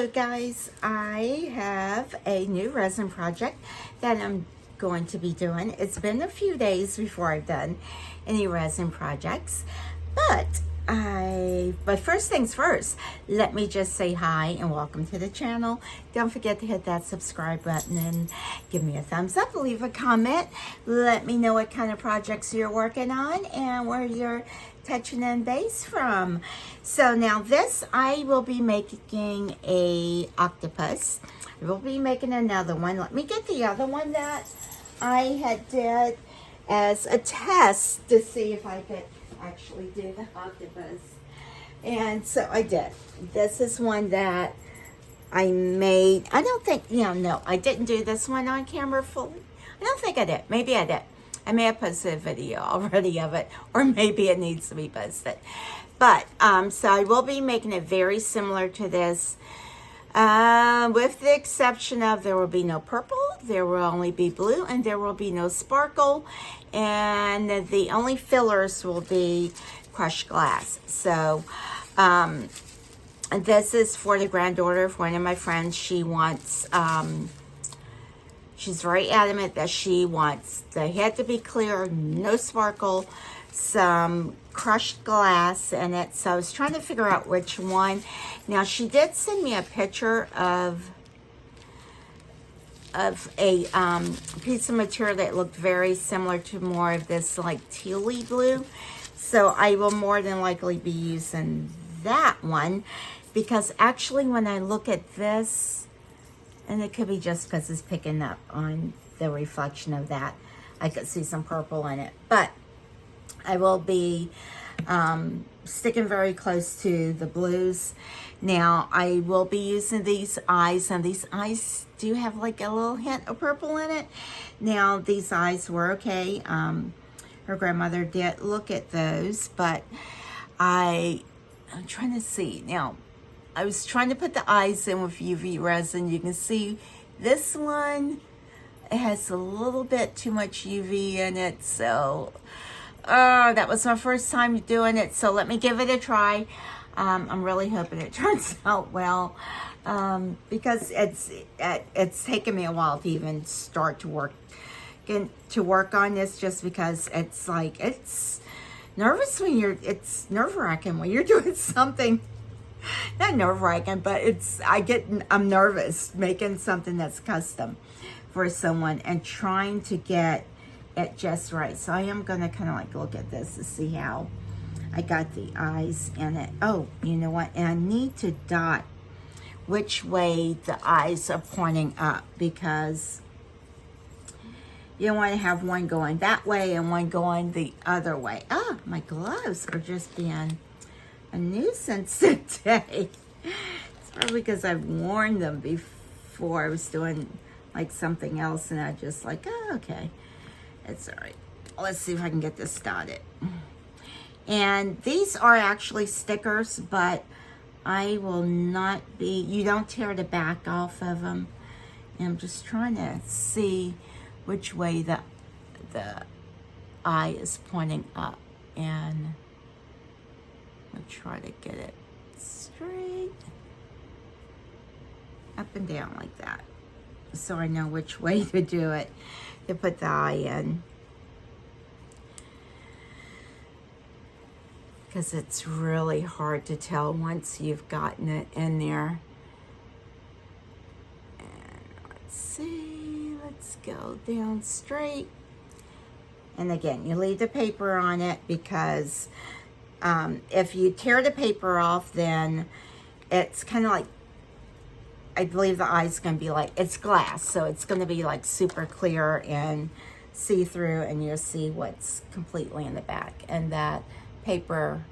So guys, I have a new resin project that I'm going to be doing. It's been a few days before I've done any resin projects, but first things first, let me just say hi and welcome to the channel. Don't forget to hit that subscribe button and give me a thumbs up, leave a comment, let me know what kind of projects you're working on and where you're touching in base from. So now this, I will be making a octopus. I will be making another one. Let me get the other one that I had did as a test to see if I could actually do the octopus. And so I did. This is one that I made. I don't think, no, I didn't do this one on camera fully. I don't think I did. Maybe I did. I may have posted a video already of it, or maybe it needs to be posted. But, so I will be making it very similar to this, with the exception of there will be no purple, there will only be blue, and there will be no sparkle, and the only fillers will be crushed glass. So, this is for the granddaughter of one of my friends. She wants, she's very adamant that she wants the head to be clear, no sparkle, some crushed glass in it. So I was trying to figure out which one. Now she did send me a picture of a piece of material that looked very similar to more of this like tealy blue. So I will more than likely be using that one, because actually when I look at this, and it could be just because it's picking up on the reflection of that, I could see some purple in it. But I will be sticking very close to the blues. Now, I will be using these eyes, and these eyes do have like a little hint of purple in it. Now, these eyes were okay. Her grandmother did look at those, but I'm trying to see. Now, I was trying to put the eyes in with UV resin. You can see this one, it has a little bit too much UV in it. So, that was my first time doing it. So let me give it a try. I'm really hoping it turns out well, because it's taken me a while to even start to work on this, just because it's like, it's nervous when it's nerve-wracking when you're doing something. Not nerve-wracking, but I'm nervous making something that's custom for someone and trying to get it just right. So I am going to kind of like look at this to see how I got the eyes in it. Oh, you know what? And I need to dot which way the eyes are pointing up, because you don't want to have one going that way and one going the other way. Ah, my gloves are just being a nuisance today. It's probably because I've worn them before. I was doing like something else and I just like, oh, okay, it's all right. Let's see if I can get this dotted. And these are actually stickers, but I will not be, you don't tear the back off of them. And I'm just trying to see which way the eye is pointing up, and I'll try to get it straight up and down like that, so I know which way to do it, to put the eye in, because it's really hard to tell once you've gotten it in there. And let's see, let's go down straight. And again, you leave the paper on it, because if you tear the paper off, then it's kind of like, I believe the eye's going to be like, it's glass, so it's going to be like super clear and see-through, and you'll see what's completely in the back. And that paper,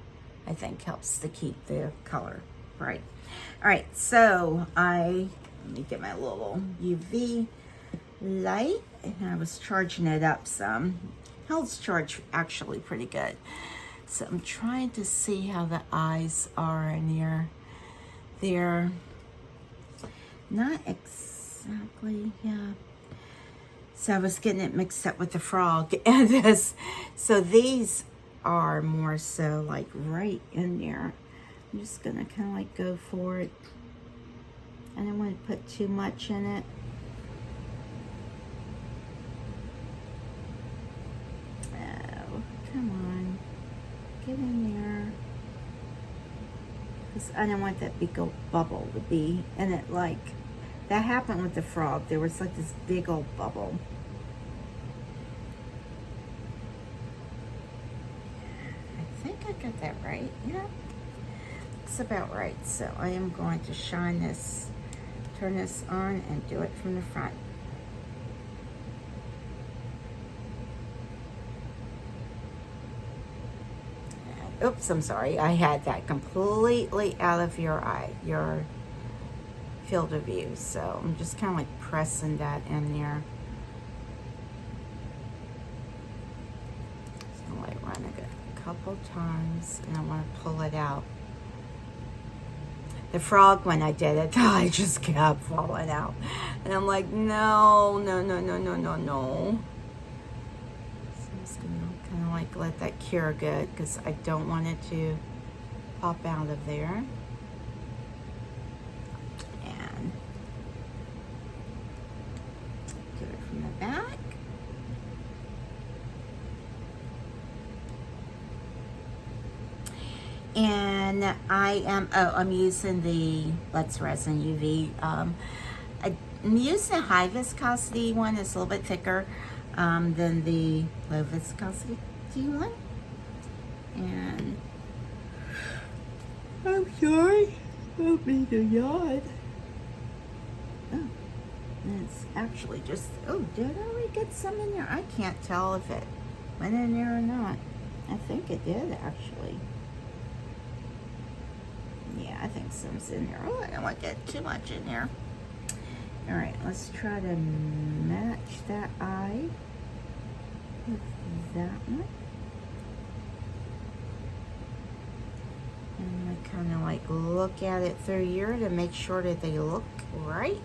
I think, helps to keep the color bright. All right, so let me get my little UV light, and I was charging it up some. Held charge actually pretty good. So I'm trying to see how the eyes are in here. They're not exactly, yeah. So I was getting it mixed up with the frog and this. So these are more so like right in there. I'm just gonna kind of like go for it. want to put too much in it. Oh, come on. Get in there. Because I don't want that big old bubble to be in it. Like, that happened with the frog. There was like this big old bubble. I think I got that right. Yeah. It's about right. So I am going to shine this, turn this on, and do it from the front. And, oops, I'm sorry. I had that completely out of your eye, your field of view. So I'm just kind of like pressing that in there. So I run it a couple times, and I want to pull it out. The frog, when I did it, I just kept falling out. And I'm like, no, no, no, no, no, no, no. So I'm just going to kind of like let that cure good because I don't want it to pop out of there. And do it from the back. And I'm using the Resin UV. I'm using the high viscosity one. It's a little bit thicker than the low viscosity one. And I'm sorry, I don't mean to yawn. Oh, and it's actually just, oh, did I already get some in there? I can't tell if it went in there or not. I think it did, actually. Yeah, I think some's in there. Oh, I don't want to get too much in there. All right, let's try to match that eye with that one. And I kind of like look at it through here to make sure that they look right.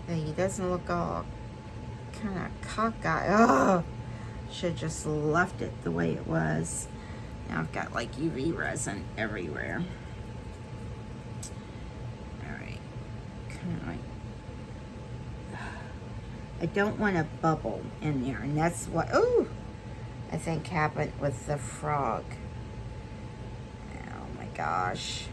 That he doesn't look all kind of cockeyed. Oh, should just left it the way it was. Now I've got like UV resin everywhere. I don't want a bubble in there, and that's what, oh, I think happened with the frog. Oh my gosh.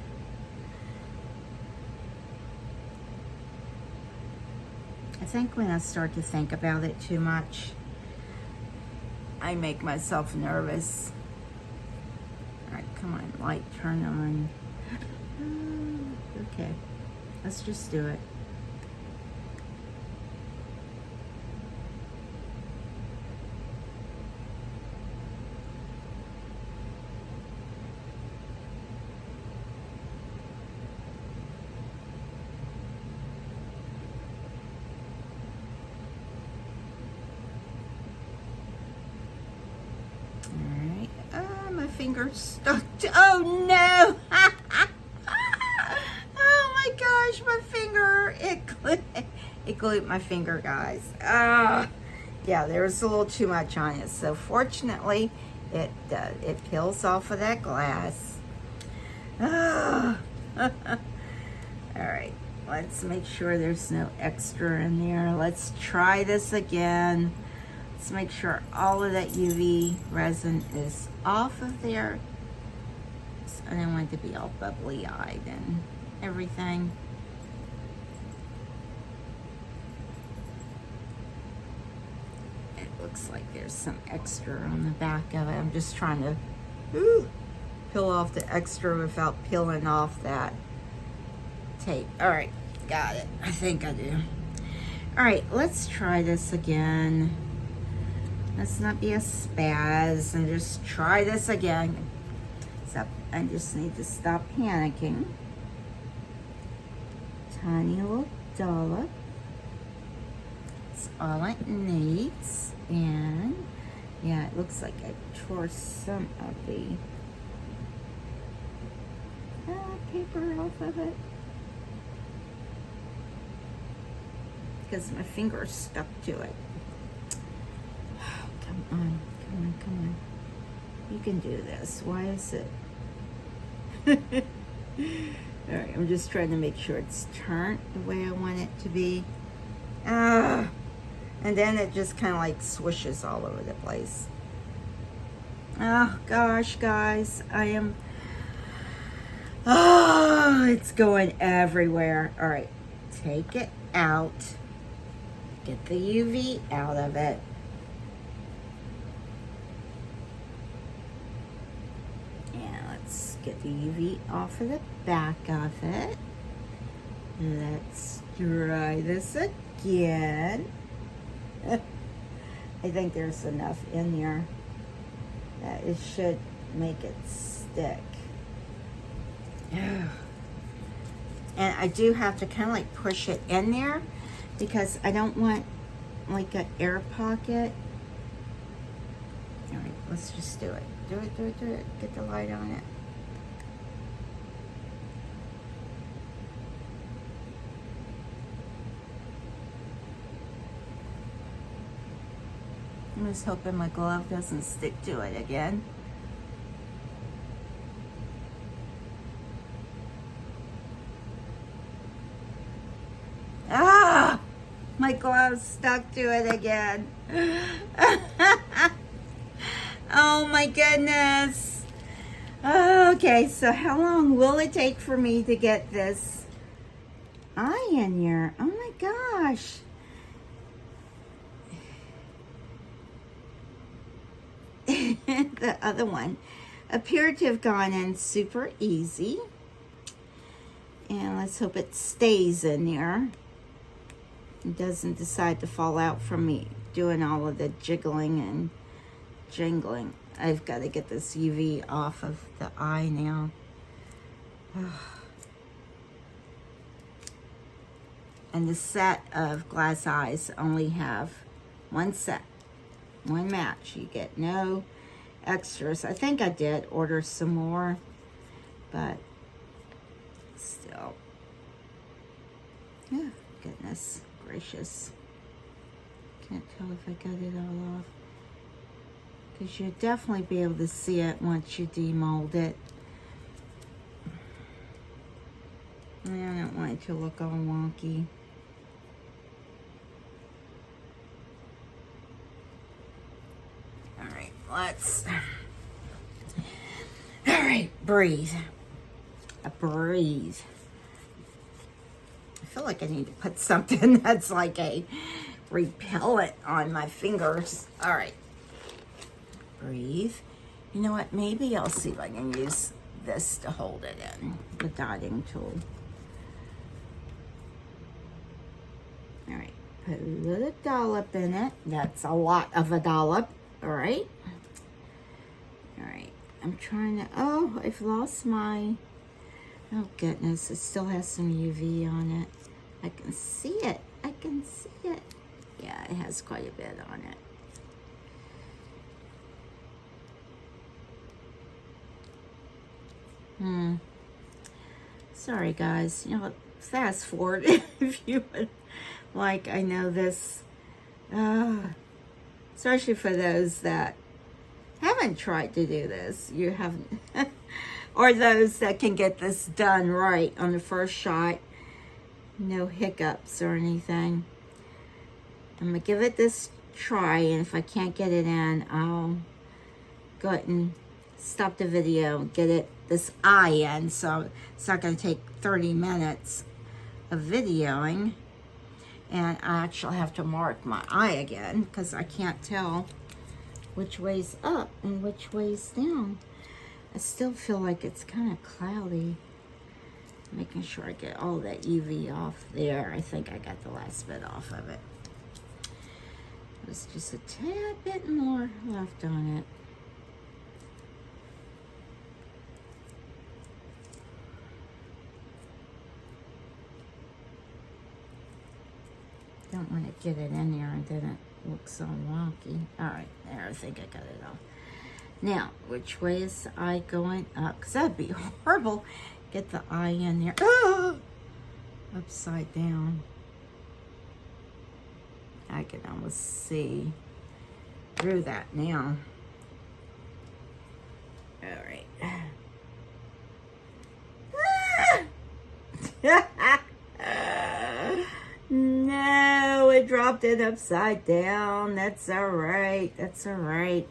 I think when I start to think about it too much, I make myself nervous. All right, come on, light, turn on. Okay, let's just do it. Finger stuck to, oh no. Oh my gosh, my finger, it glued my finger, guys. Yeah, there was a little too much on it, so fortunately it peels off of that glass. All right, let's make sure there's no extra in there. Let's try this again. Let's make sure all of that UV resin is off of there. So I don't want it to be all bubbly-eyed and everything. It looks like there's some extra on the back of it. I'm just trying to peel off the extra without peeling off that tape. All right, got it. I think I do. All right, let's try this again. Let's not be a spaz and just try this again. So I just need to stop panicking. Tiny little dollop. That's all it needs. And yeah, it looks like I tore some of the paper off of it. Because my finger stuck to it. Come on, come on, come on. You can do this. Why is it? All right, I'm just trying to make sure it's turned the way I want it to be. And then it just kind of like swishes all over the place. Oh gosh, guys, it's going everywhere. All right, take it out. Get the UV out of it. And let's get the UV off of the back of it. Let's try this again. I think there's enough in there that it should make it stick. And I do have to kind of like push it in there because I don't want like an air pocket. All right, let's just do it. Do it, do it, do it. Get the light on it. I'm just hoping my glove doesn't stick to it again. Ah! My glove stuck to it again. Oh my goodness. Okay, so how long will it take for me to get this eye in here? Oh my gosh. The other one appeared to have gone in super easy. And let's hope it stays in there. It doesn't decide to fall out from me doing all of the jiggling and jingling. I've got to get this UV off of the eye now. And the set of glass eyes only have one set, one match. You get no extras. I think I did order some more, but still. Yeah, goodness gracious. Can't tell if I got it all off. Because you'll definitely be able to see it once you demold it. I don't want it to look all wonky. Alright, Alright, breathe. Breathe. I feel like I need to put something that's like a repellent on my fingers. Alright. Breathe. You know what? Maybe I'll see if I can use this to hold it in. The dotting tool. Alright. Put a little dollop in it. That's a lot of a dollop. Alright. Alright. I'm trying to... Oh, I've lost my... Oh, goodness. It still has some UV on it. I can see it. I can see it. Yeah, it has quite a bit on it. Sorry, guys. You know, fast forward if you would like. I know this, especially for those that haven't tried to do this. You haven't, or those that can get this done right on the first shot. No hiccups or anything. I'm going to give it this try, and if I can't get it in, I'll go ahead and stop the video and get this eye in, so it's not going to take 30 minutes of videoing. And I actually have to mark my eye again because I can't tell which way's up and which way's down. I still feel like it's kind of cloudy. Making sure I get all that UV off there. I think I got the last bit off of it. There's just a tad bit more left on it. Don't want to get it in there and then it looks all wonky. Alright, there, I think I got it off. Now, which way is the eye going up? Because that'd be horrible. Get the eye in there. Ah! Upside down. I can almost see through that now. Alright. Ah! dropped it upside down. That's all right. That's all right.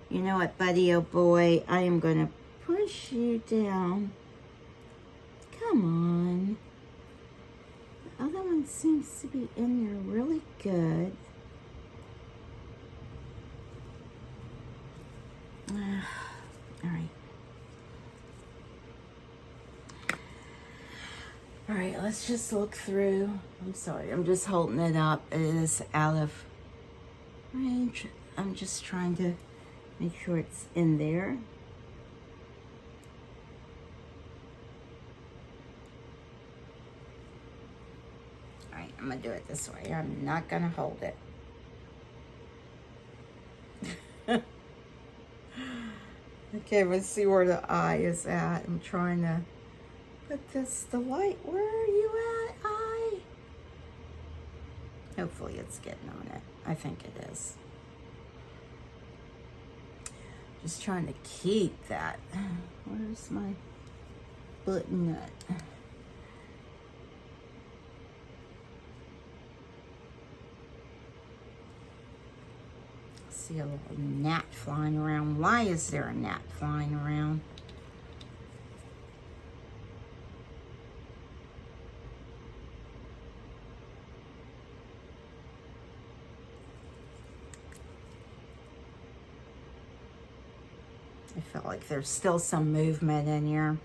You know what, buddy? Oh, boy. I am going to push you down. Come on. The other one seems to be in there really good. All right. All right, let's just look through. I'm sorry, I'm just holding it up. It is out of range. I'm just trying to make sure it's in there. All right, I'm gonna do it this way. I'm not gonna hold it. Okay, let's see where the eye is at. I'm trying to put this, the light, where are you at, eye? Hopefully it's getting on it. I think it is. Just trying to keep that. Where's my button nut? See a little gnat flying around. Why is there a gnat flying around? I felt like there's still some movement in here.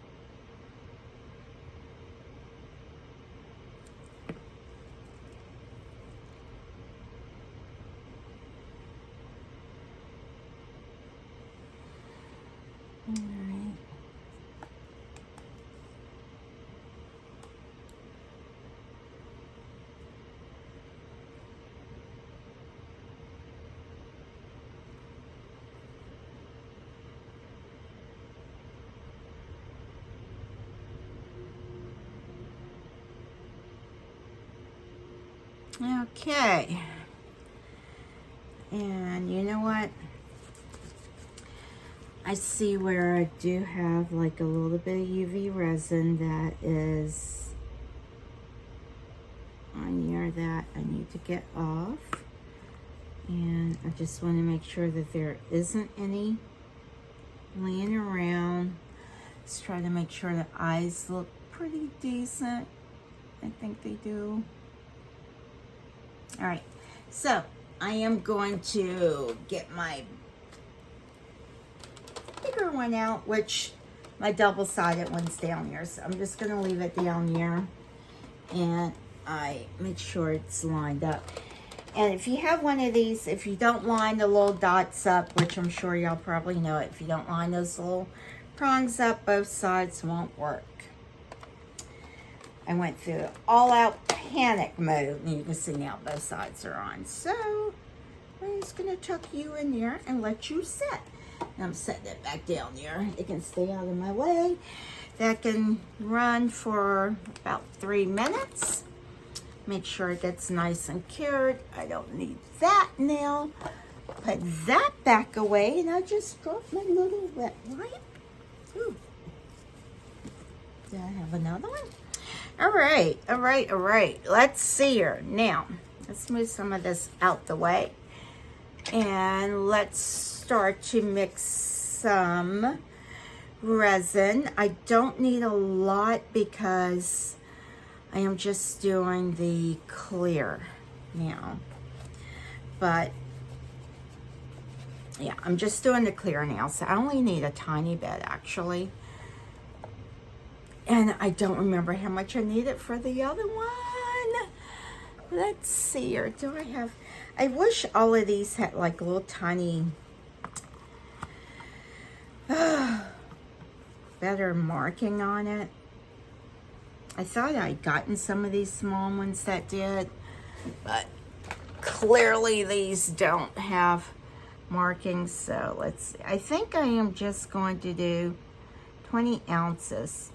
Okay, and you know what? I see where I do have like a little bit of UV resin that is on near that I need to get off. And I just want to make sure that there isn't any laying around. Let's try to make sure the eyes look pretty decent. I think they do. All right, so I am going to get my bigger one out, which my double-sided one's down here. So I'm just gonna leave it down here and I make sure it's lined up. And if you have one of these, if you don't line the little dots up, which I'm sure y'all probably know it, if you don't line those little prongs up, both sides won't work. I went through all-out panic mode, and you can see now both sides are on. So I'm just gonna tuck you in there and let you sit. And I'm setting it back down there. It can stay out of my way. That can run for about 3 minutes. Make sure it gets nice and cured. I don't need that now. Put that back away, and I just dropped my little wet wipe. Ooh. Did I have another one? All right, all right, all right. Let's see here. Now, let's move some of this out the way. And let's start to mix some resin. I don't need a lot because I am just doing the clear now. But, yeah, I'm just doing the clear now. So I only need a tiny bit, actually. And I don't remember how much I needed for the other one. Let's see here. Do I have... I wish all of these had like little tiny... better marking on it. I thought I'd gotten some of these small ones that did. But clearly these don't have markings. So let's see. I think I am just going to do 20 ounces.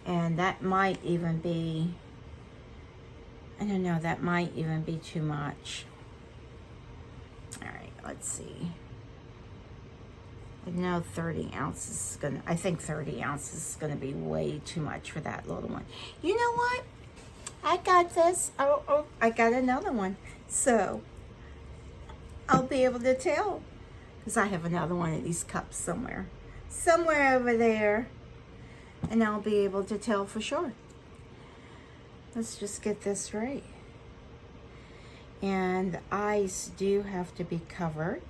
And that might even be, I don't know, that might even be too much. All right, let's see. I know 30 ounces is gonna, I think 30 ounces is gonna be way too much for that little one. You know what? I I got this. Oh, I got another one. So I'll be able to tell. Because I have another one of these cups somewhere. Somewhere over there. And I'll be able to tell for sure. Let's just get this right. And the eyes do have to be covered.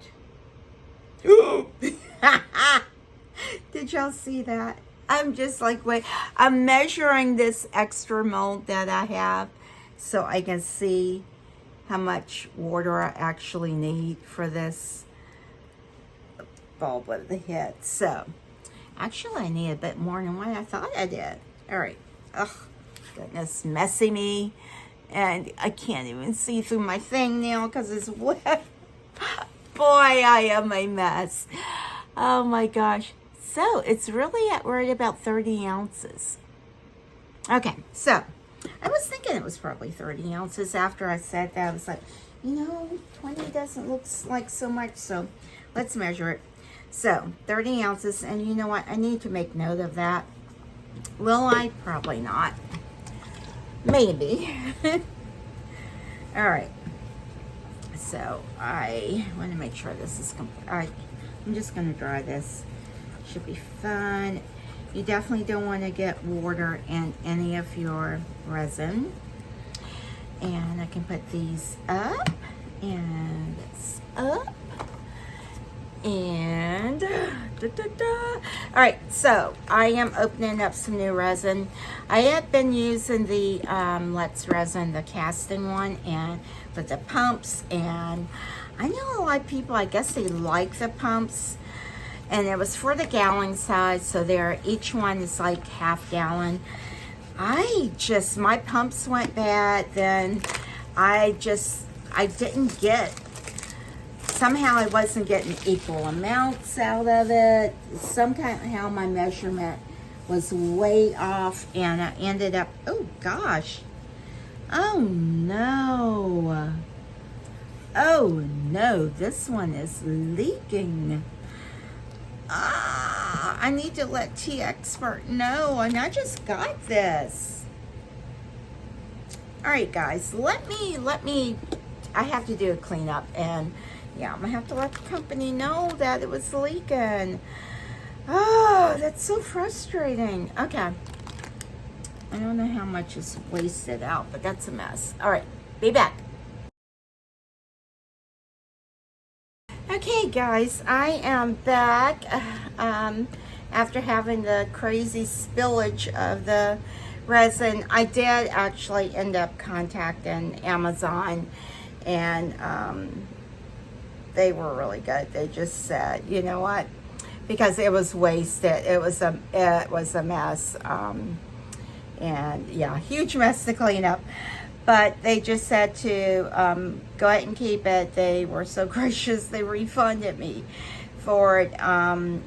Did y'all see that? I'm just like, wait, I'm measuring this extra mold that I have so I can see how much water I actually need for this bulb of the head. So, actually I need a bit more than what I thought I did. All right. Ugh, goodness, messy me. And I can't even see through my thing now because it's wet. Boy, I am a mess. Oh my gosh. So it's really at right about 30 ounces. Okay, so I was thinking it was probably 30 ounces after I said that. I was like, 20 doesn't look like so much, so let's measure it. So 30 ounces, and you know what? I need to make note of that. Will I? Probably not. Maybe. All right. So I want to make sure this is complete. All right, I'm just going to dry this. Should be fun. You definitely don't want to get water in any of your resin. And I can put these up and this up. And all right, so I am opening up some new resin. I had been using the Let's Resin, the casting one, and with the pumps, and I know a lot of people, I guess they like the pumps, and it was for the gallon size, so each one is like half gallon. My pumps went bad, then I didn't get, somehow I wasn't getting equal amounts out of it. Somehow my measurement was way off, and I ended up, oh gosh. Oh no. Oh no, this one is leaking. I need to let Tea Expert know, and I just got this. All right, guys, let me, I have to do a cleanup, and yeah, I'm gonna have to let the company know that it was leaking. Oh, that's so frustrating. Okay. I don't know how much is wasted out, but that's a mess. All right, be back. Okay, guys, I am back after having the crazy spillage of the resin. I did actually end up contacting Amazon, and they were really good. They just said, you know what, because it was wasted. It was a mess. And yeah, huge mess to clean up. But they just said to go ahead and keep it. They were so gracious. They refunded me for it. And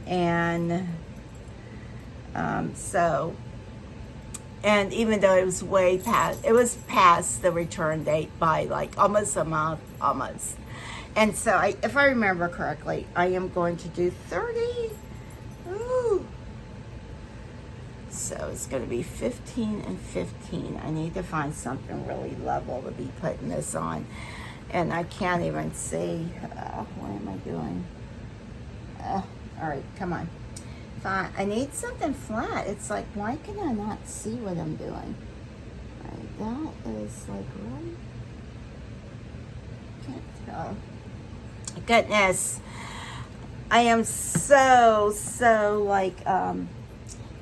even though it was past the return date by like almost a month, almost. And so if I remember correctly, I am going to do 30. Ooh. So it's going to be 15 and 15. I need to find something really level to be putting this on. And I can't even see. What am I doing? All right, come on. Fine. I need something flat. It's like, why can I not see what I'm doing? All right, that is like right. Can't tell. Goodness. I am so like,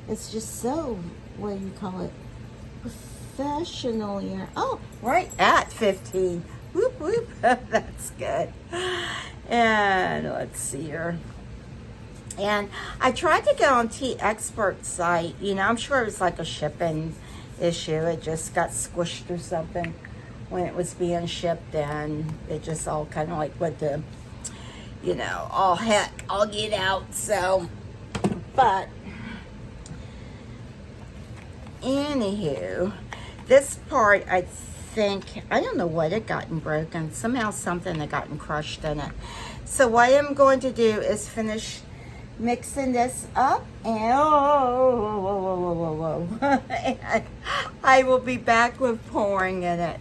it's just so, what do you call it, professional here. Oh, right at 15. Whoop, whoop. That's good. And let's see here. And I tried to get on Tea Expert's site. I'm sure it was like a shipping issue. It just got squished or something when it was being shipped, and it just all kind of like went to, all heck, I'll get out. So, but anywho, this part, I don't know what had gotten broken. Somehow something had gotten crushed in it. So what I'm going to do is finish mixing this up, and whoa. And I will be back with pouring in it.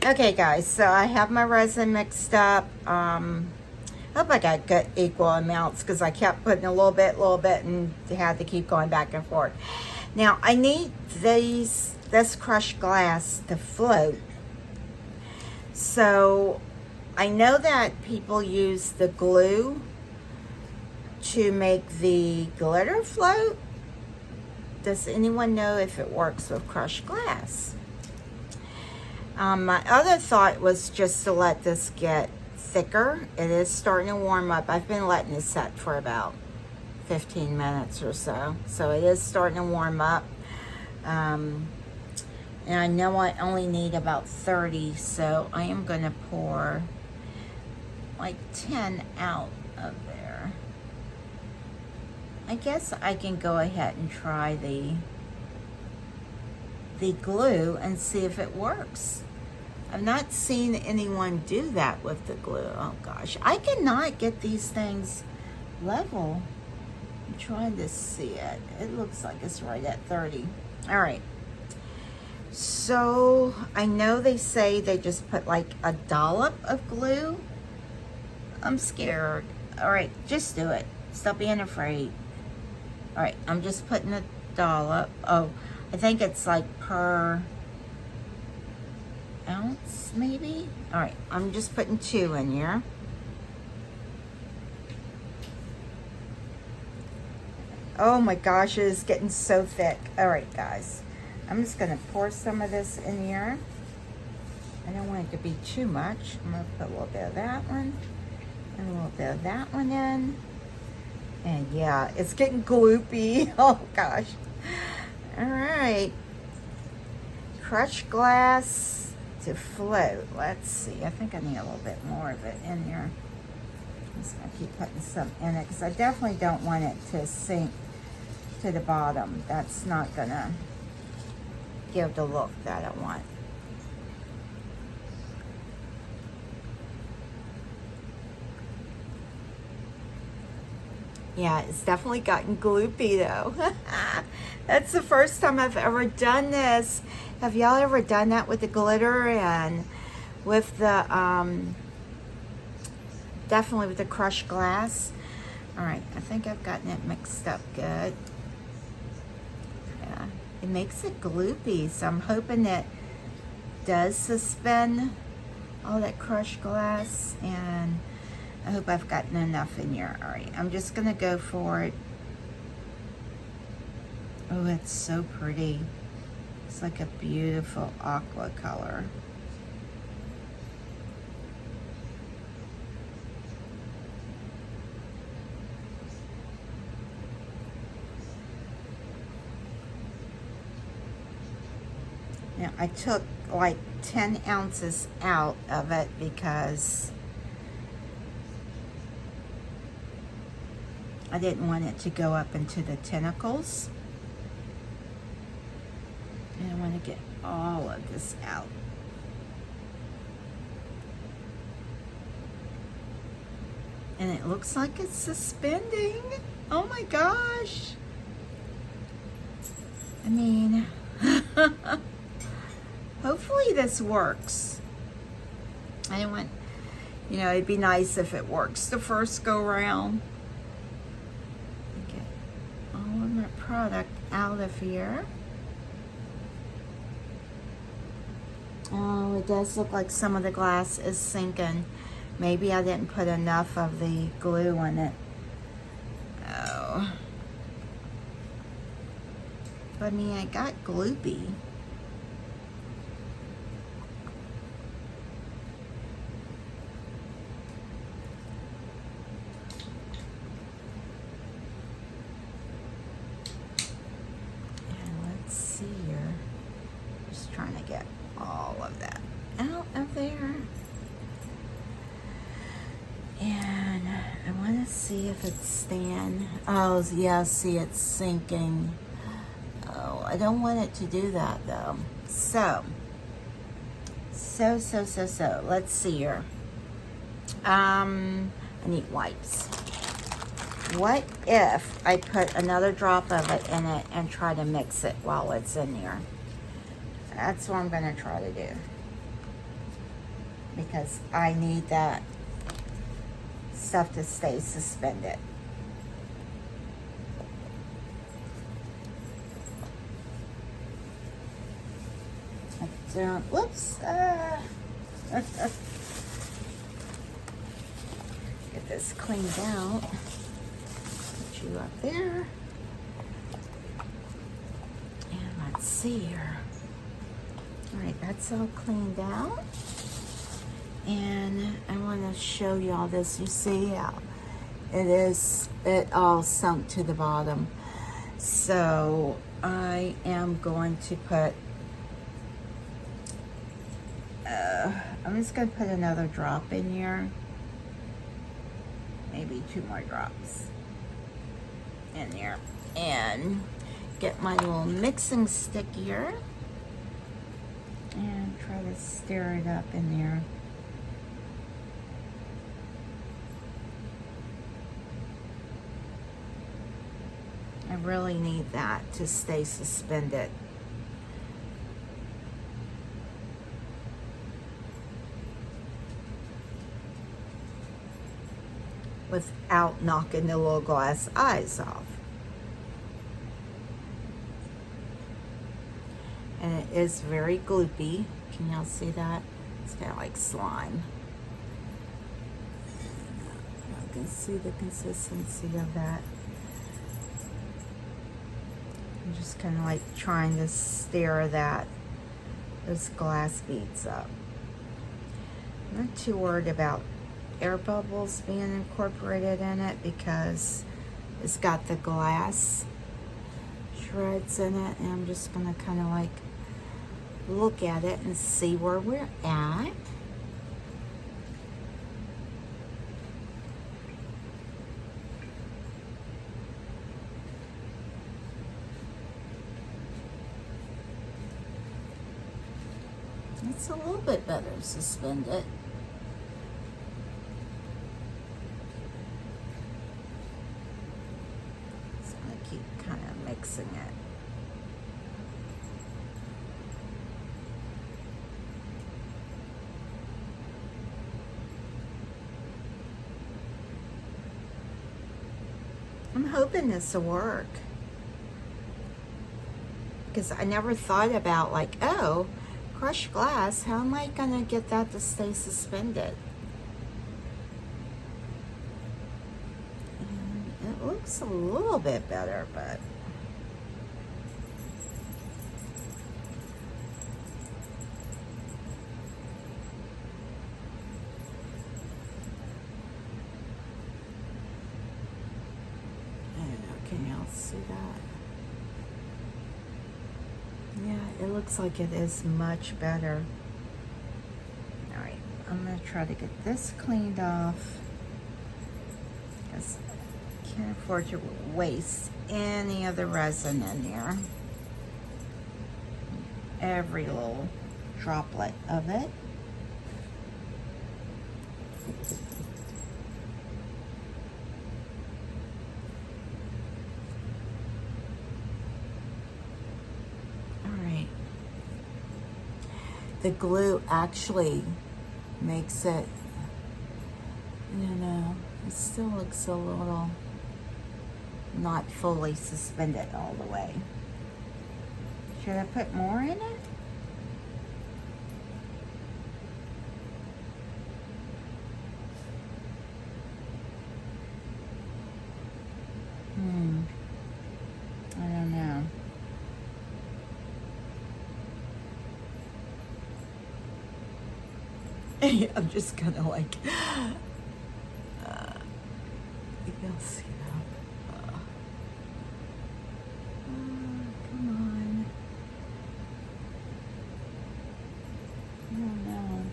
Okay guys, so I have my resin mixed up. Hope I got good equal amounts because I kept putting a little bit, and had to keep going back and forth. Now I need this crushed glass to float. So I know that people use the glue to make the glitter float. Does anyone know if it works with crushed glass? My other thought was just to let this get thicker. It is starting to warm up. I've been letting it set for about 15 minutes or so. So it is starting to warm up. And I know I only need about 30, so I am going to pour like 10 out of there. I guess I can go ahead and try the glue and see if it works. I've not seen anyone do that with the glue. Oh gosh, I cannot get these things level. I'm trying to see it. It looks like it's right at 30. All right. So I know they say they just put like a dollop of glue. I'm scared. All right, just do it. Stop being afraid. All right, I'm just putting a dollop. Oh, I think it's like per ounce maybe. All right, I'm just putting 2 in here. Oh my gosh, it is getting so thick. All right guys, I'm just gonna pour some of this in here. I don't want it to be too much. I'm gonna put a little bit of that one and a little bit of that one in. And yeah, it's getting gloopy. Oh gosh. All right, crushed glass to float. Let's see, I think I need a little bit more of it in here. I'm just gonna keep putting some in it because I definitely don't want it to sink to the bottom. That's not gonna give the look that I want. Yeah, it's definitely gotten gloopy though. That's the first time I've ever done this. Have y'all ever done that with the glitter and with the, definitely with the crushed glass? All right, I think I've gotten it mixed up good. Yeah, it makes it gloopy, so I'm hoping it does suspend all that crushed glass, and I hope I've gotten enough in here. All right, I'm just gonna go for it. Oh, it's so pretty. It's like a beautiful aqua color. Now, I took like 10 ounces out of it because I didn't want it to go up into the tentacles. And I want to get all of this out. And it looks like it's suspending. Oh my gosh. I mean, hopefully this works. I want, you know, it'd be nice if it works the first go round. Get all of my product out of here. Oh, it does look like some of the glass is sinking. Maybe I didn't put enough of the glue in it. Oh. But I mean, I got gloopy. And let's see here. Just trying to get all of that out of there. And I want to see if it's staying. Oh, yeah, see, it's sinking. Oh, I don't want it to do that, though. So, let's see here. I need wipes. what if I put another drop of it in it and try to mix it while it's in here? That's what I'm going to try to do. Because I need that stuff to stay suspended. Whoops. Get this cleaned out. Put you up there. And let's see here. Alright, that's all cleaned out. And I want to show you all this. You see how it all sunk to the bottom. So I am going to put I'm just going to put another drop in here. Maybe 2 more drops in here. And get my little mixing stick here. And try to stir it up in there. I really need that to stay suspended. Without knocking the little glass eyes off. And it is very gloopy. Can y'all see that? It's kind of like slime. You can see the consistency of that. I'm just kind of like trying to stir those glass beads up. I'm not too worried about air bubbles being incorporated in it because it's got the glass shreds in it, and I'm just gonna kind of like look at it and see where we're at. It's a little bit better suspended. Mixing it. I'm hoping this will work. Because I never thought about like, oh, crushed glass, how am I gonna get that to stay suspended? And it looks a little bit better, but can y'all see that? Yeah, it looks like it is much better. All right, I'm gonna try to get this cleaned off because I can't afford to waste any of the resin in there. Every little droplet of it. The glue actually makes it, you know, it still looks a little not fully suspended all the way. Should I put more in it? I don't know. I'm just gonna like, you can see that. Come on. I don't know.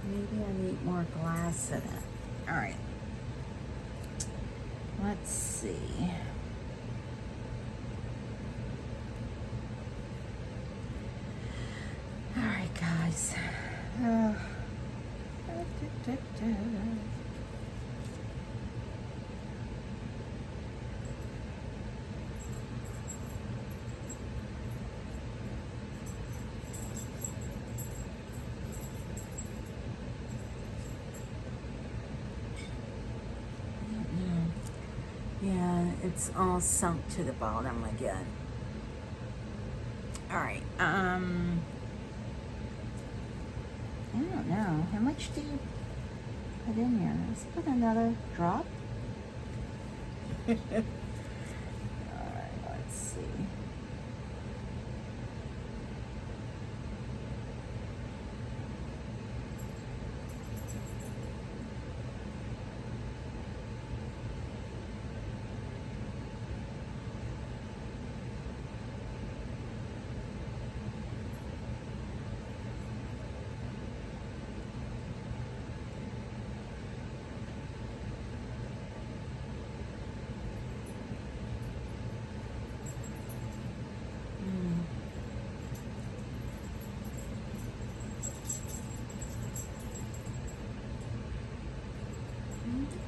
Maybe I need more glass in it. All right. Let's see. All right, guys. It's all sunk to the bottom again. All right. I don't know. How much do you put in here? Let's put another drop. All right, let's see.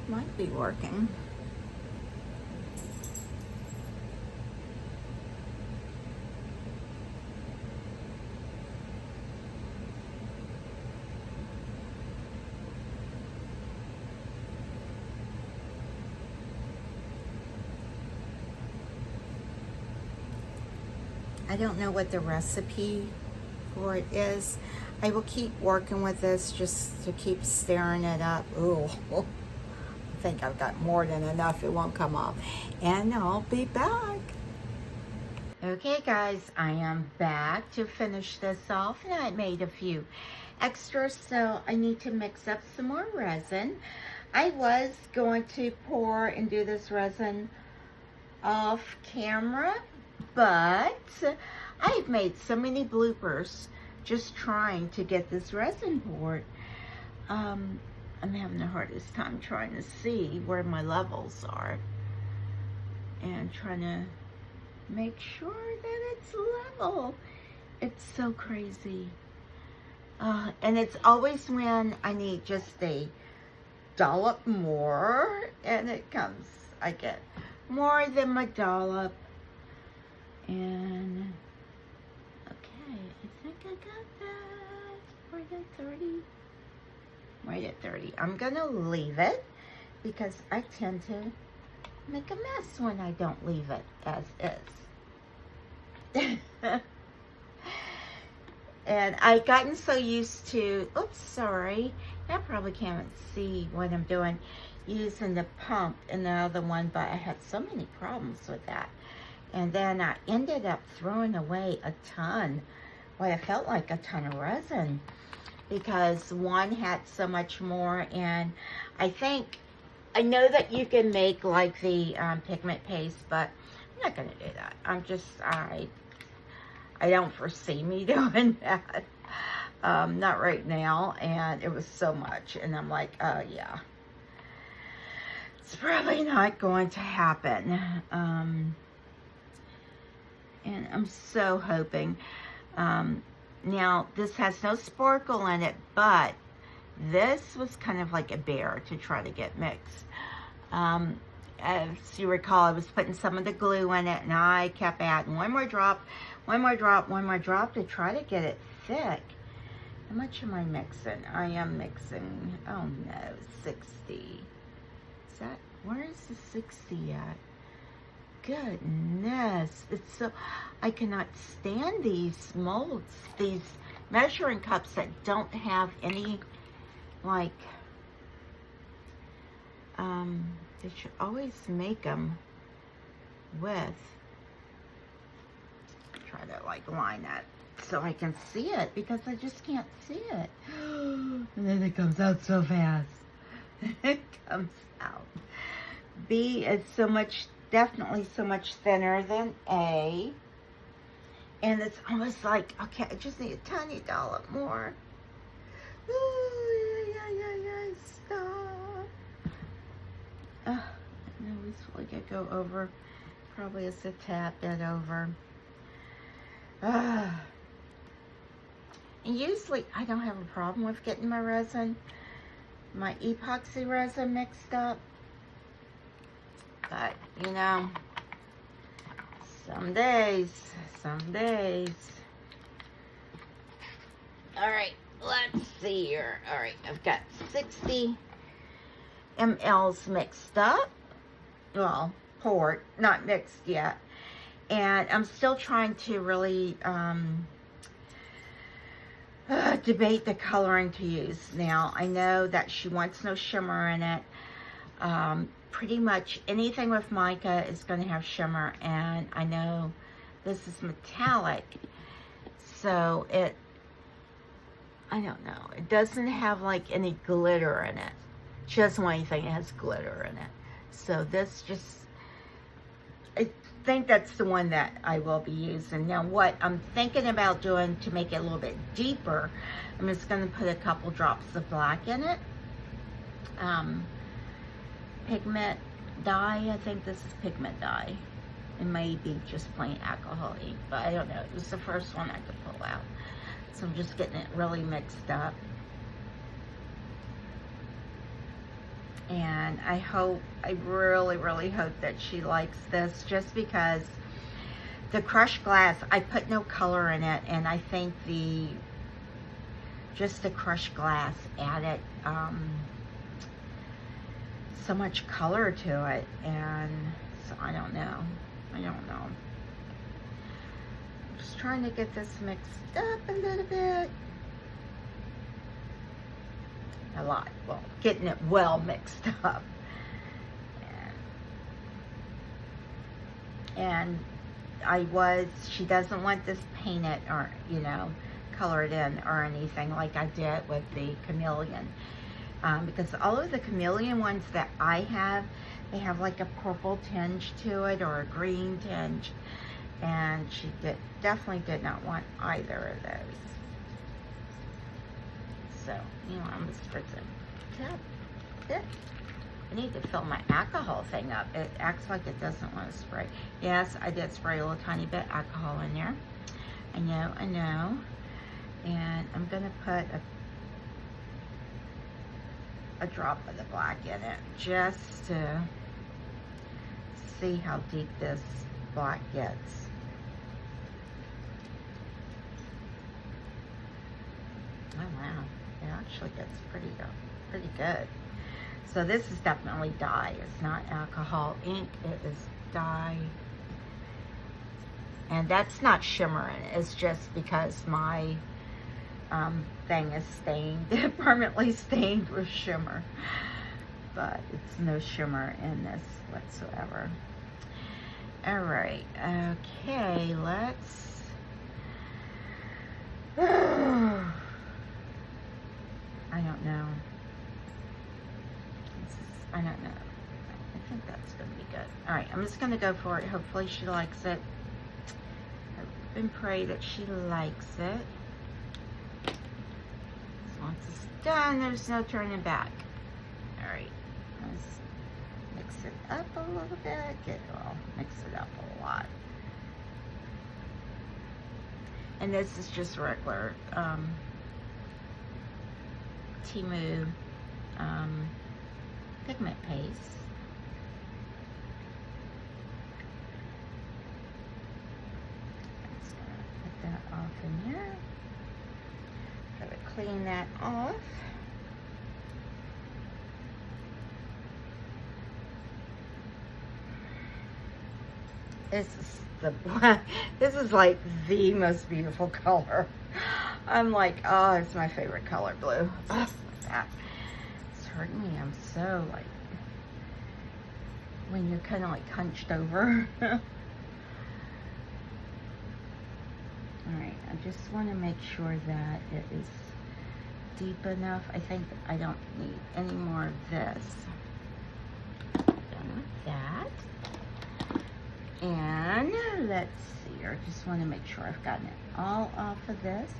Might be working. I don't know what the recipe for it is. I will keep working with this just to keep stirring it up. Ooh. I think I've got more than enough. It won't come off. And I'll be back. Okay, guys, I am back to finish this off. And I made a few extras, so I need to mix up some more resin. I was going to pour and do this resin off camera, but I've made so many bloopers just trying to get this resin poured. I'm having the hardest time trying to see where my levels are and trying to make sure that it's level. It's so crazy. And it's always when I need just a dollop more, and it comes, I get more than my dollop. And okay, I think I got that. Right at 30. Right at 30. I'm gonna leave it because I tend to make a mess when I don't leave it as is. And I've gotten so used to, oops, sorry, I probably can't see what I'm doing, using the pump in the other one, but I had so many problems with that. And then I ended up throwing away a ton, well, it felt like a ton of resin, because one had so much more. And I know that you can make like the pigment paste, but I'm not going to do that. I don't foresee me doing that. Not right now. And it was so much. And I'm like, yeah. It's probably not going to happen. And I'm so hoping. Now, this has no sparkle in it, but this was kind of like a bear to try to get mixed. As you recall, I was putting some of the glue in it, and I kept adding one more drop, one more drop, one more drop to try to get it thick. How much am I mixing? I am mixing, oh no, 60. Is that, where is the 60 at? Goodness, it's so, I cannot stand these molds, these measuring cups that don't have any, like, they should always make them with, try to like line that so I can see it, because I just can't see it. And then it comes out so fast. It comes out. B is so much, definitely so much thinner than A. And it's almost like, okay, I just need a tiny dollop more. Ooh, yeah, stop. I always feel like I go over, probably it's a tad bit over. And usually I don't have a problem with getting my resin, my epoxy resin mixed up. But, you know, some days. All right, let's see here. All right, I've got 60 mLs mixed up. Well, poured, not mixed yet. And I'm still trying to really debate the coloring to use. Now, I know that she wants no shimmer in it. Pretty much anything with mica is going to have shimmer, and I know this is metallic, so I don't know, it doesn't have like any glitter in it. She doesn't want anything that has glitter in it. So this just, I think that's the one that I will be using. Now what I'm thinking about doing to make it a little bit deeper, I'm just going to put a couple drops of black in it. Pigment dye, I think this is pigment dye. It may be just plain alcohol ink, but I don't know. It was the first one I could pull out. So I'm just getting it really mixed up. And I really, really hope that she likes this, just because the crushed glass, I put no color in it, and I think just the crushed glass added so much color to it, and so I don't know. I'm just trying to get this mixed up a little bit. A lot. Well, getting it well mixed up. And she doesn't want this painted or, colored in or anything like I did with the chameleon. Because all of the chameleon ones that I have, they have like a purple tinge to it or a green tinge. And she definitely did not want either of those. So, I'm just spritzing. I need to fill my alcohol thing up. It acts like it doesn't want to spray. Yes, I did spray a little tiny bit of alcohol in there. I know. And I'm going to put a drop of the black in it, just to see how deep this black gets. Oh wow, it actually gets pretty good. So this is definitely dye. It's not alcohol ink, it is dye. And that's not shimmering, it's just because my thing is stained, permanently stained with shimmer. But it's no shimmer in this whatsoever. Alright, okay, let's... I don't know. I don't know. I think that's going to be good. Alright, I'm just going to go for it. Hopefully she likes it. Hope and pray that she likes it. So once it's done, there's no turning back. Alright, let's mix it up a little bit. Mix it up a lot. And this is just regular Timu pigment paste. I'm just going to put that off in here. Got to clean that off. This is like the most beautiful color. I'm like, oh, it's my favorite color, blue. Oh, that. It's hurting me. I'm so like, when you're kind of like hunched over. Alright, I just want to make sure that it is deep enough. I think I don't need any more of this. Done with that. And let's see, I just want to make sure I've gotten it all off of this.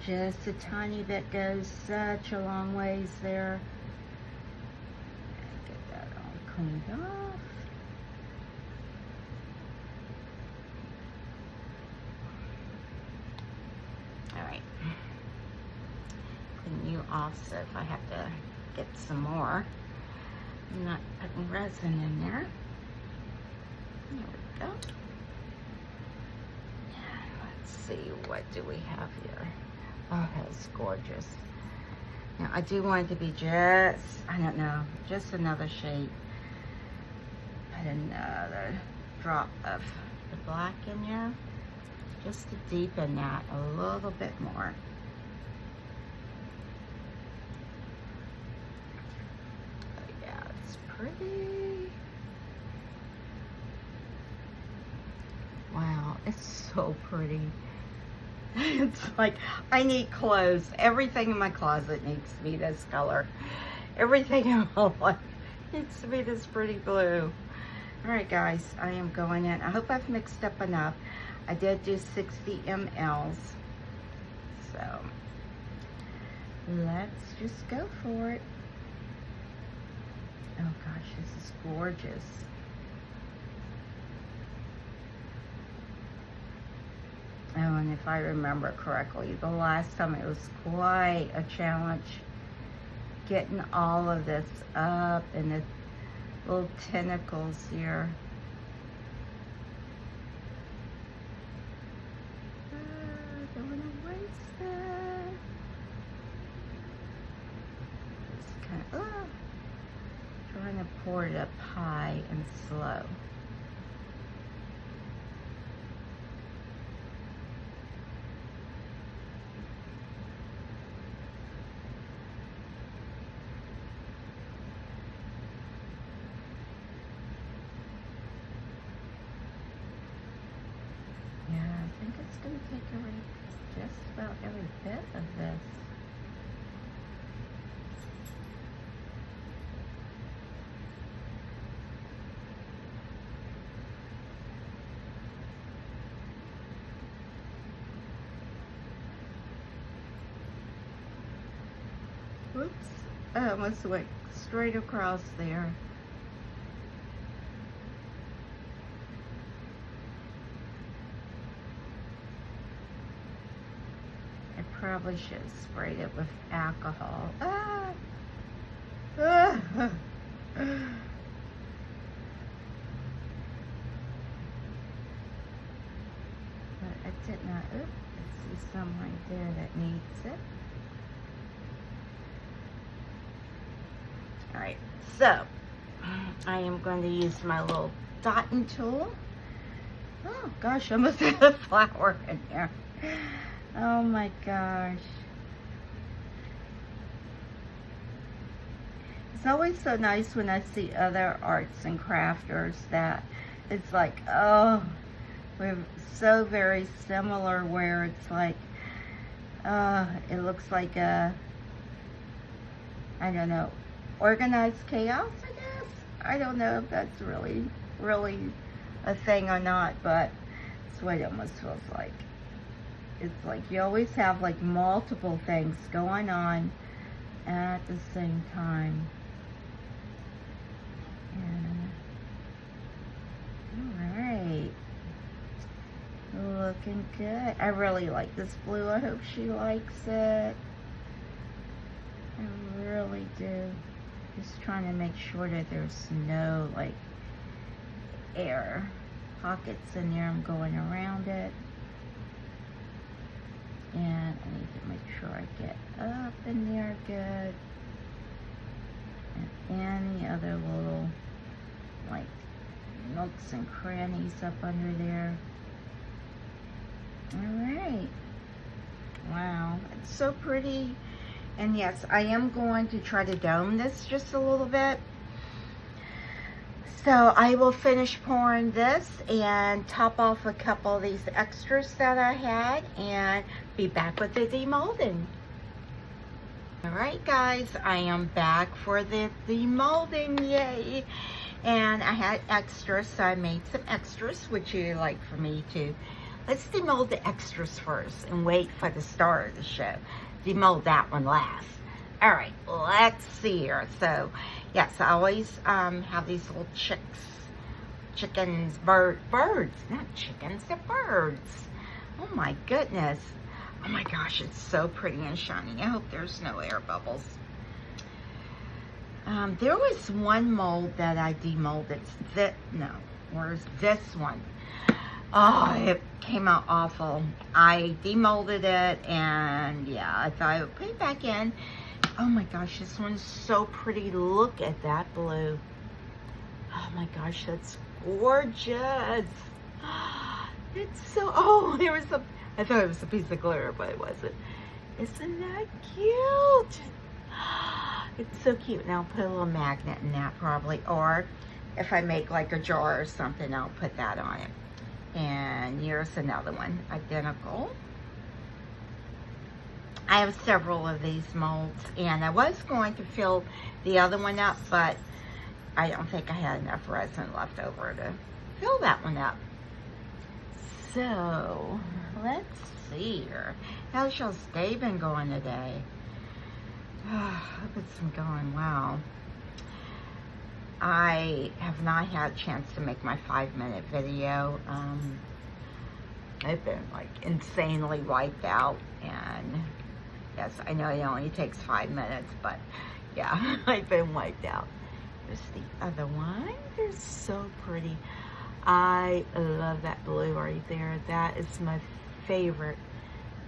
Just a tiny bit goes such a long ways there. Get that all cleaned off. Alright. Clean you off so if I have to get some more. I'm not putting resin in there. There we go. Let's see, what do we have here? Oh, that's gorgeous. Now, I do want it to be just, I don't know, just another shade. Put another drop of the black in there, just to deepen that a little bit more. Oh yeah, it's pretty. Wow, it's so pretty. It's like, I need clothes. Everything in my closet needs to be this color. Everything in my life needs to be this pretty blue. Alright guys, I am going in. I hope I've mixed up enough. I did do 60 mLs. So, let's just go for it. Oh gosh, this is gorgeous. Oh, and if I remember correctly, the last time it was quite a challenge getting all of this up and the little tentacles here. Don't want to waste that. Just kind of trying to pour it up high and slow. I think it's going to take just about every bit of this. Whoops, I almost went straight across there. Probably should have sprayed it with alcohol. Ah. Ah. But I did not. Oops, I see some right there that needs it. Alright, so I am going to use my little dotting tool. Oh gosh, I almost had a flower in there. Oh my gosh. It's always so nice when I see other arts and crafters that it's like, oh, we're so very similar, where it's like, it looks like a, I don't know, organized chaos, I guess. I don't know if that's really a thing or not, but it's what it almost feels like. It's like you always have like multiple things going on at the same time. Alright. Looking good. I really like this blue. I hope she likes it. I really do. Just trying to make sure that there's no like air pockets in there. I'm going around it. And I need to make sure I get up in there good. And any other little, like, nooks and crannies up under there. Alright. Wow, it's so pretty. And yes, I am going to try to dome this just a little bit. So I will finish pouring this and top off a couple of these extras that I had and be back with the demolding. Alright guys, I am back for the demolding, yay! And I had extras, so I made some extras. Would you like for me to? Let's demold the extras first and wait for the star of the show. Demold that one last. Alright, let's see here. So, yes, I always have these little chickens, birds, not chickens, they're birds. Oh my goodness. Oh my gosh, it's so pretty and shiny. I hope there's no air bubbles. There was one mold that I demolded. Where's this one? Oh, it came out awful. I demolded it, and yeah, I thought I would put it back in Oh my gosh, this one's so pretty. Look at that blue. Oh my gosh, that's gorgeous. It's so, oh, there was a, I thought it was a piece of glitter, but it wasn't. Isn't that cute? It's so cute. And I'll put a little magnet in that probably, or if I make like a jar or something, I'll put that on it. And here's another one, identical. I have several of these molds, and I was going to fill the other one up, but I don't think I had enough resin left over to fill that one up. So, let's see here. How's y'all's day been going today? Hope it's been going well. I have not had a chance to make my 5-minute video. I've been like insanely wiped out, and yes, I know it only takes 5 minutes, but yeah, I've been wiped out. There's the other one. They're so pretty. I love that blue right there. That is my favorite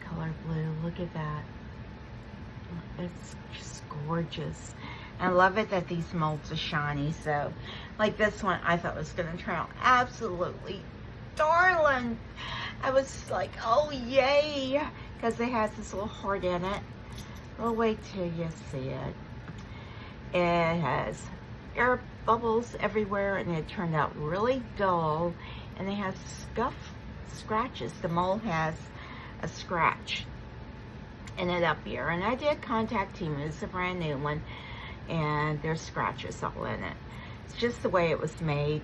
color blue. Look at that. It's just gorgeous. And I love it that these molds are shiny. So, like this one, I thought was going to turn out absolutely darling. I was like, oh, yay. Because it has this little heart in it. Well, wait till you see it. It has air bubbles everywhere, and it turned out really dull, and it has scratches. The mold has a scratch in it up here, and I did contact Timu. It's a brand new one, and there's scratches all in it. It's just the way it was made.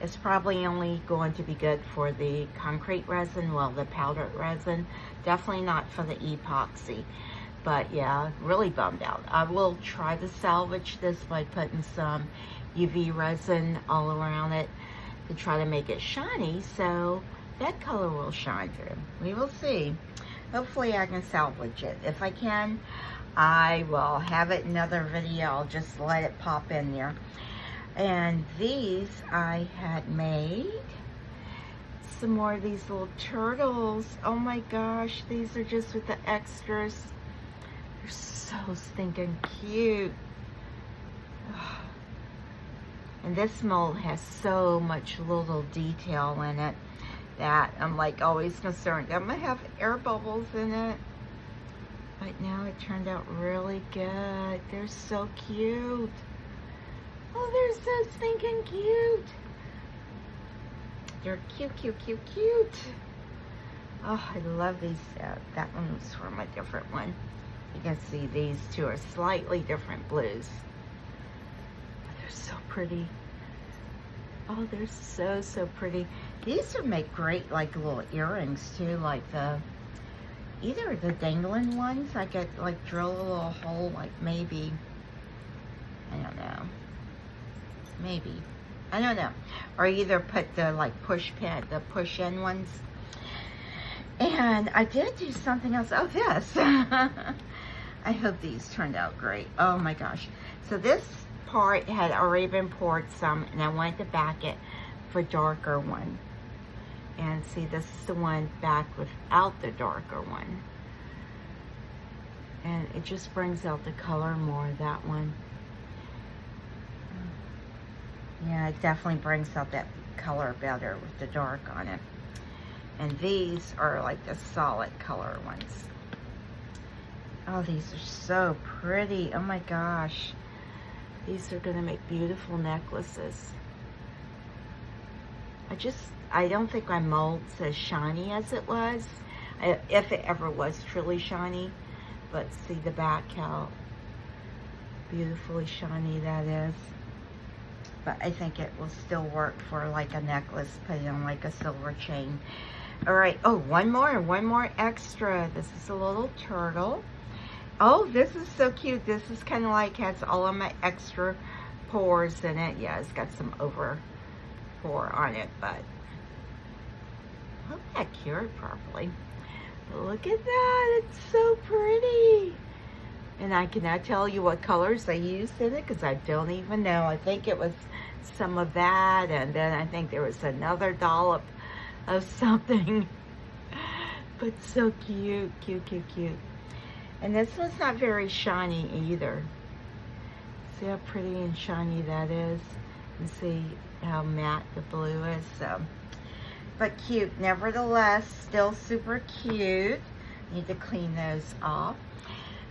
It's probably only going to be good for the concrete resin, well, the powdered resin, definitely not for the epoxy. But yeah, really bummed out. I will try to salvage this by putting some UV resin all around it to try to make it shiny, so that color will shine through. We will see. Hopefully I can salvage it. If I can, I will have it in another video. I'll just let it pop in there. And these I had made some more of these little turtles. Oh my gosh, these are just with the extras. They're so stinking cute. And this mold has so much little detail in it that I'm like always concerned. I'm gonna have air bubbles in it. But now it turned out really good. They're so cute. Oh, they're so stinking cute. They're cute, cute, cute, cute. Oh, I love these. That one was from a different one. You can see these two are slightly different blues. But they're so pretty. Oh, they're so, so pretty. These would make great, like, little earrings, too. Like either the dangling ones. I could, like, drill a little hole, like, maybe, I don't know. Maybe. I don't know. Or either put the, like, push pin, the push-in ones. And I did do something else. Oh, this. I hope these turned out great. Oh, my gosh. So this part had already been poured some, and I wanted to back it for darker one. And see, this is the one back without the darker one. And it just brings out the color more, that one. Yeah, it definitely brings out that color better with the dark on it. And these are like the solid color ones. Oh, these are so pretty. Oh my gosh. These are gonna make beautiful necklaces. I don't think my mold's as shiny as it was. If it ever was truly shiny. But see the back, how beautifully shiny that is. But I think it will still work for like a necklace, put it on like a silver chain. All right, oh, one more extra. This is a little turtle. Oh, this is so cute. This is kind of like has all of my extra pores in it. Yeah, it's got some over pour on it, but I hope that cured properly. Look at that, it's so pretty. And I cannot tell you what colors I used in it because I don't even know. I think it was some of that, and then I think there was another dollop of something. But so cute, cute, cute, cute. And this one's not very shiny either. See how pretty and shiny that is? And see how matte the blue is. So, but cute nevertheless, still super cute. Need to clean those off.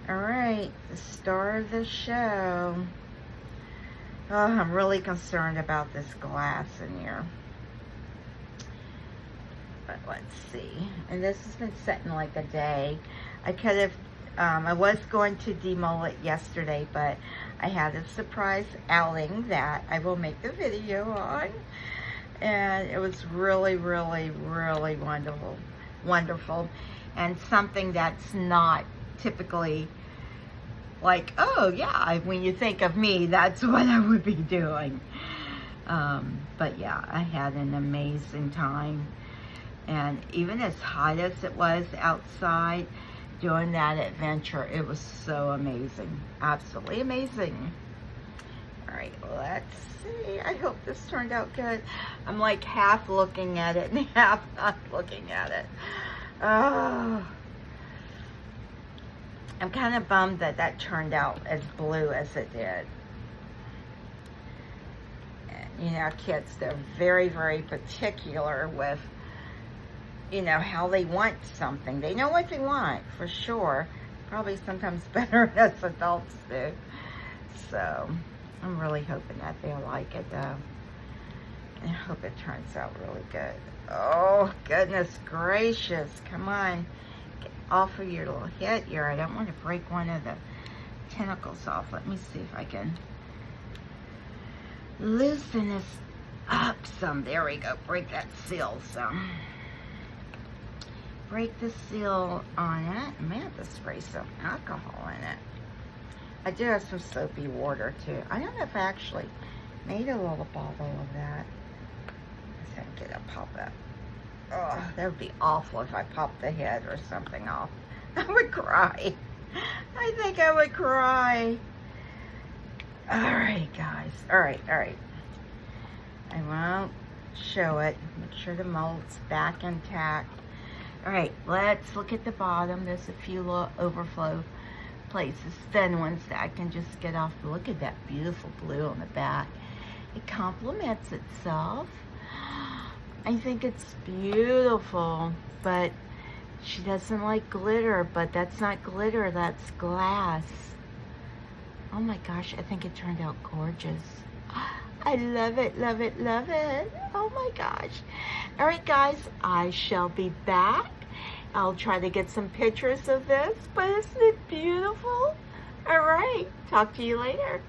All right, the star of the show. Oh, I'm really concerned about this glass in here. But let's see. And this has been sitting like a day. I could have, I was going to demold it yesterday, but I had a surprise outing that I will make the video on. And it was really, really, really wonderful. Wonderful. And something that's not typically like, oh yeah, when you think of me, that's what I would be doing. But yeah, I had an amazing time. And even as hot as it was outside, doing that adventure, it was so amazing. Absolutely amazing. All right, let's see. I hope this turned out good. I'm like half looking at it and half not looking at it. Oh. I'm kind of bummed that that turned out as blue as it did. And, you know, kids, they're very, very particular with, you know, how they want something. They know what they want, for sure. Probably sometimes better than us adults do. So, I'm really hoping that they'll like it, though. I hope it turns out really good. Oh, goodness gracious. Come on. Get off of your little head here. I don't want to break one of the tentacles off. Let me see if I can loosen this up some. There we go. Break that seal some. Break the seal on it. I may have to spray some alcohol in it. I do have some soapy water too. I don't know if I actually made a little bottle of that. I think it'll pop up. Oh, that would be awful if I popped the head or something off. I would cry. I think I would cry. All right, guys. All right. I won't show it. Make sure the mold's back intact. All right, let's look at the bottom. There's a few little overflow places, thin ones that I can just get off. Look at that beautiful blue on the back. It complements itself. I think it's beautiful, but she doesn't like glitter, but that's not glitter, that's glass. Oh my gosh, I think it turned out gorgeous. I love it, love it, love it. Oh my gosh. All right, guys, I shall be back. I'll try to get some pictures of this, but isn't it beautiful? All right, talk to you later.